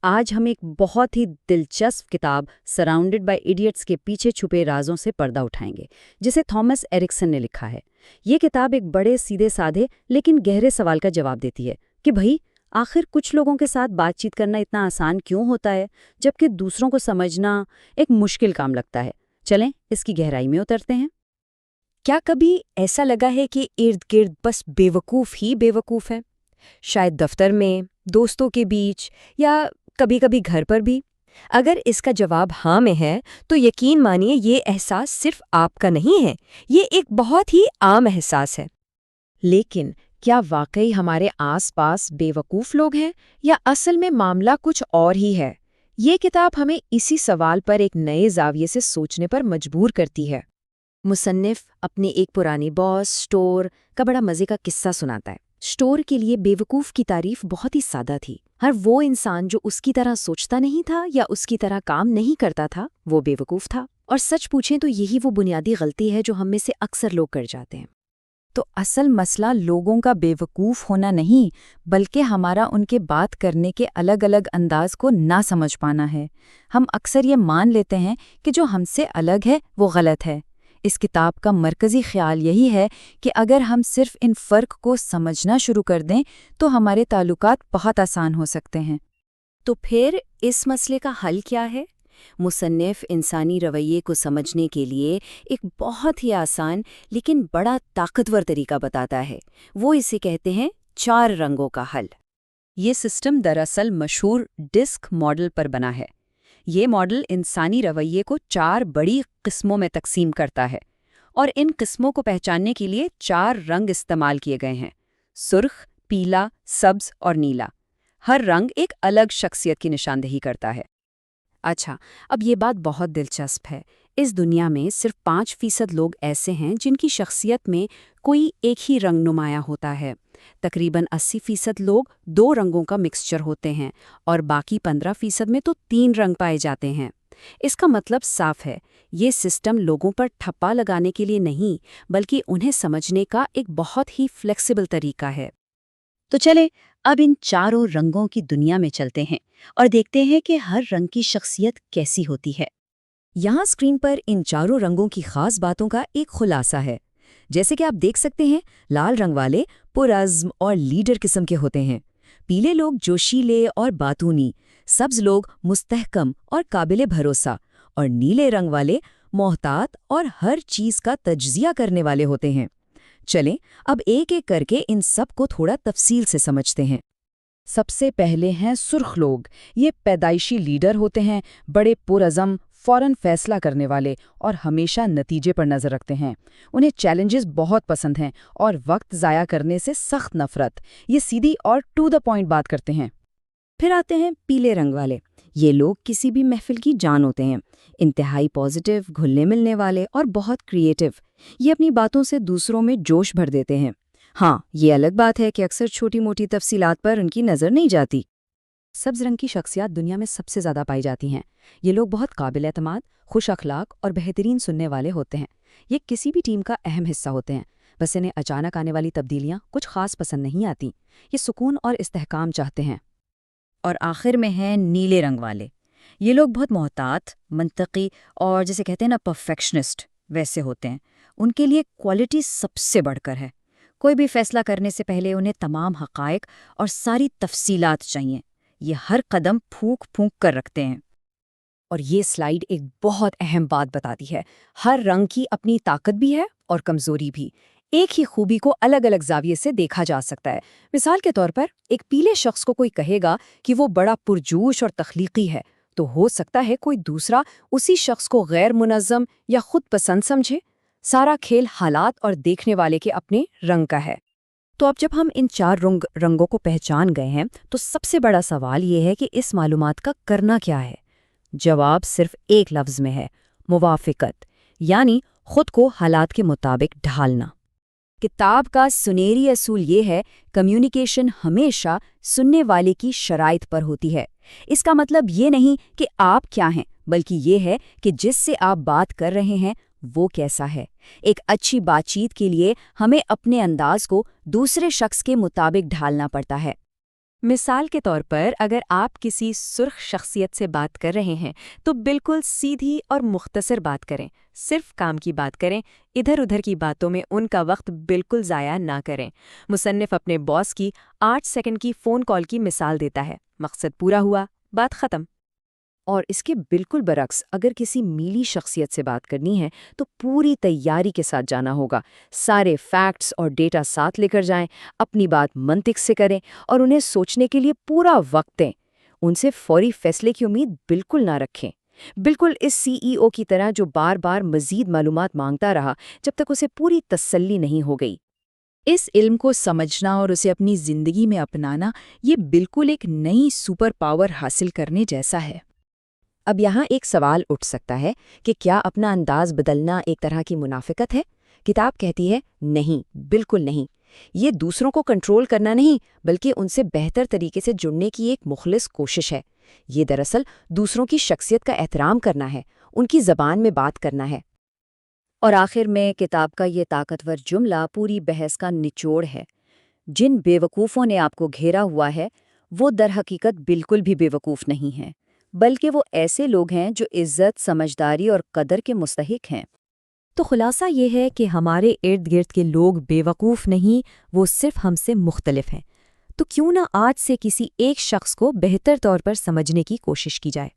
آج ہم ایک بہت ہی دلچسپ کتاب سراؤنڈڈ بائی ایڈیٹس کے پیچھے چھپے رازوں سے پردہ اٹھائیں گے، جسے تھامس ایرکسن نے لکھا ہے۔ یہ کتاب ایک بڑے سیدھے سادھے لیکن گہرے سوال کا جواب دیتی ہے کہ بھئی آخر کچھ لوگوں کے ساتھ بات چیت کرنا اتنا آسان کیوں ہوتا ہے جبکہ دوسروں کو سمجھنا ایک مشکل کام لگتا ہے۔ چلیں اس کی گہرائی میں اترتے ہیں۔ کیا کبھی ایسا لگا ہے کہ ارد گرد بس بے وقوف ہی بے وقوف ہے؟ شاید دفتر میں، دوستوں کے بیچ، یا کبھی کبھی گھر پر بھی؟ اگر اس کا جواب ہاں میں ہے تو یقین مانیے یہ احساس صرف آپ کا نہیں ہے، یہ ایک بہت ہی عام احساس ہے۔ لیکن کیا واقعی ہمارے آس پاس بے وقوف لوگ ہیں یا اصل میں معاملہ کچھ اور ہی ہے؟ یہ کتاب ہمیں اسی سوال پر ایک نئے زاویے سے سوچنے پر مجبور کرتی ہے۔ مصنف اپنے ایک پرانی باس اسٹور کا بڑا مزے کا قصہ سناتا ہے۔ اسٹور کے لیے بے وقوف کی تعریف بہت ہی سادہ تھی۔ ہر وہ انسان جو اس کی طرح سوچتا نہیں تھا یا اس کی طرح کام نہیں کرتا تھا وہ بے وقوف تھا۔ اور سچ پوچھیں تو یہی وہ بنیادی غلطی ہے جو ہم میں سے اکثر لوگ کر جاتے ہیں۔ تو اصل مسئلہ لوگوں کا بے وقوف ہونا نہیں بلکہ ہمارا ان کے بات کرنے کے الگ الگ انداز کو نہ سمجھ پانا ہے۔ ہم اکثر یہ مان لیتے ہیں کہ جو ہم سے الگ ہے وہ غلط ہے۔ اس کتاب کا مرکزی خیال یہی ہے کہ اگر ہم صرف ان فرق کو سمجھنا شروع کر دیں تو ہمارے تعلقات بہت آسان ہو سکتے ہیں۔ تو پھر اس مسئلے کا حل کیا ہے؟ مصنف انسانی رویے کو سمجھنے کے لیے ایک بہت ہی آسان لیکن بڑا طاقتور طریقہ بتاتا ہے۔ وہ اسے کہتے ہیں 4 رنگوں کا حل۔ یہ سسٹم دراصل مشہور ڈسک ماڈل پر بنا ہے۔ یہ ماڈل انسانی رویے کو 4 بڑی قسموں میں تقسیم کرتا ہے اور ان قسموں کو پہچاننے کے لیے 4 رنگ استعمال کیے گئے ہیں: سرخ، پیلا، سبز اور نیلا۔ ہر رنگ ایک الگ شخصیت کی نشاندہی کرتا ہے۔ اچھا، اب یہ بات بہت دلچسپ ہے۔ اس دنیا میں صرف 5% لوگ ایسے ہیں جن کی شخصیت میں کوئی ایک ہی رنگ نمایاں ہوتا ہے۔ تقریباً 80% لوگ 2 رنگوں کا مکسچر ہوتے ہیں اور باقی 15% میں تو 3 رنگ پائے جاتے ہیں۔ اس کا مطلب صاف ہے، یہ سسٹم لوگوں پر ٹھپا لگانے کے لیے نہیں بلکہ انہیں سمجھنے کا ایک بہت ہی فلیکسیبل طریقہ ہے۔ تو چلیں اب ان 4 رنگوں کی دنیا میں چلتے ہیں اور دیکھتے ہیں کہ ہر رنگ کی شخصیت کیسی ہوتی ہے۔ یہاں اسکرین پر ان 4 رنگوں کی خاص باتوں کا ایک خلاصہ ہے۔ جیسے کہ آپ دیکھ سکتے ہیں، لال رنگ والے پرعزم اور لیڈر قسم کے ہوتے ہیں، پیلے لوگ جوشیلے اور باتونی، سبز لوگ مستحکم اور قابل بھروسہ، اور نیلے رنگ والے محتاط اور ہر چیز کا تجزیہ کرنے والے ہوتے ہیں۔ چلیں اب ایک ایک کر کے ان سب کو تھوڑا تفصیل سے سمجھتے ہیں۔ سب سے پہلے ہیں سرخ لوگ۔ یہ پیدائشی لیڈر ہوتے ہیں، بڑے پرعزم، فوراً فیصلہ کرنے والے اور ہمیشہ نتیجے پر نظر رکھتے ہیں۔ انہیں چیلنجز بہت پسند ہیں اور وقت ضائع کرنے سے سخت نفرت۔ یہ سیدھی اور ٹو دا پوائنٹ بات کرتے ہیں۔ پھر آتے ہیں پیلے رنگ والے۔ یہ لوگ کسی بھی محفل کی جان ہوتے ہیں، انتہائی پازیٹیو، گھلنے ملنے والے اور بہت کریٹیو۔ یہ اپنی باتوں سے دوسروں میں جوش بھر دیتے ہیں۔ ہاں، یہ الگ بات ہے کہ اکثر چھوٹی موٹی تفصیلات پر ان کی نظر نہیں جاتی۔ سبز رنگ کی شخصیات دنیا میں سب سے زیادہ پائی جاتی ہیں۔ یہ لوگ بہت قابل اعتماد، خوش اخلاق اور بہترین سننے والے ہوتے ہیں۔ یہ کسی بھی ٹیم کا اہم حصہ ہوتے ہیں، بس انہیں اچانک آنے والی تبدیلیاں کچھ خاص پسند نہیں آتی۔ یہ سکون اور استحکام چاہتے ہیں۔ اور آخر میں ہیں نیلے رنگ والے۔ یہ لوگ بہت محتاط، منطقی اور جسے کہتے ہیں نا پرفیکشنسٹ ویسے ہوتے ہیں۔ ان کے لیے کوالٹی سب سے بڑھ کر ہے۔ کوئی بھی فیصلہ کرنے سے پہلے انہیں تمام حقائق اور ساری تفصیلات چاہیے۔ یہ ہر قدم پھونک پھونک کر رکھتے ہیں۔ اور یہ سلائیڈ ایک بہت اہم بات بتاتی ہے۔ ہر رنگ کی اپنی طاقت بھی ہے اور کمزوری بھی۔ ایک ہی خوبی کو الگ الگ زاویے سے دیکھا جا سکتا ہے۔ مثال کے طور پر ایک پیلے شخص کو کوئی کہے گا کہ وہ بڑا پرجوش اور تخلیقی ہے، تو ہو سکتا ہے کوئی دوسرا اسی شخص کو غیر منظم یا خود پسند سمجھے۔ سارا کھیل حالات اور دیکھنے والے کے اپنے رنگ کا ہے۔ تو اب جب ہم ان 4 رنگوں کو پہچان گئے ہیں تو سب سے بڑا سوال یہ ہے کہ اس معلومات کا کرنا کیا ہے؟ جواب صرف ایک لفظ میں ہے: موافقت، یعنی خود کو حالات کے مطابق ڈھالنا۔ کتاب کا سنہری اصول یہ ہے: کمیونیکیشن ہمیشہ سننے والے کی شرائط پر ہوتی ہے۔ اس کا مطلب یہ نہیں کہ آپ کیا ہیں، بلکہ یہ ہے کہ جس سے آپ بات کر رہے ہیں وہ کیسا ہے۔ ایک اچھی بات چیت کے لیے ہمیں اپنے انداز کو دوسرے شخص کے مطابق ڈھالنا پڑتا ہے۔ مثال کے طور پر اگر آپ کسی سرخ شخصیت سے بات کر رہے ہیں تو بالکل سیدھی اور مختصر بات کریں، صرف کام کی بات کریں، ادھر ادھر کی باتوں میں ان کا وقت بالکل ضائع نہ کریں۔ مصنف اپنے باس کی 8 سیکنڈ کی فون کال کی مثال دیتا ہے، مقصد پورا ہوا، بات ختم۔ اور اس کے بالکل برعکس اگر کسی میلی شخصیت سے بات کرنی ہے تو پوری تیاری کے ساتھ جانا ہوگا، سارے فیکٹس اور ڈیٹا ساتھ لے کر جائیں، اپنی بات منطق سے کریں اور انہیں سوچنے کے لیے پورا وقت دیں۔ ان سے فوری فیصلے کی امید بالکل نہ رکھیں، بالکل اس سی ای او کی طرح جو بار بار مزید معلومات مانگتا رہا جب تک اسے پوری تسلی نہیں ہو گئی۔ اس علم کو سمجھنا اور اسے اپنی زندگی میں اپنانا یہ بالکل ایک نئی سپر پاور حاصل کرنے جیسا ہے۔ اب یہاں ایک سوال اٹھ سکتا ہے کہ کیا اپنا انداز بدلنا ایک طرح کی منافقت ہے؟ کتاب کہتی ہے نہیں، بالکل نہیں۔ یہ دوسروں کو کنٹرول کرنا نہیں بلکہ ان سے بہتر طریقے سے جڑنے کی ایک مخلص کوشش ہے۔ یہ دراصل دوسروں کی شخصیت کا احترام کرنا ہے، ان کی زبان میں بات کرنا ہے۔ اور آخر میں کتاب کا یہ طاقتور جملہ پوری بحث کا نچوڑ ہے۔ جن بیوقوفوں نے آپ کو گھیرا ہوا ہے وہ در حقیقت بالکل بھی بیوقوف نہیں ہیں، بلکہ وہ ایسے لوگ ہیں جو عزت، سمجھداری اور قدر کے مستحق ہیں۔ تو خلاصہ یہ ہے کہ ہمارے ارد گرد کے لوگ بیوقوف نہیں، وہ صرف ہم سے مختلف ہیں۔ تو کیوں نہ آج سے کسی ایک شخص کو بہتر طور پر سمجھنے کی کوشش کی جائے۔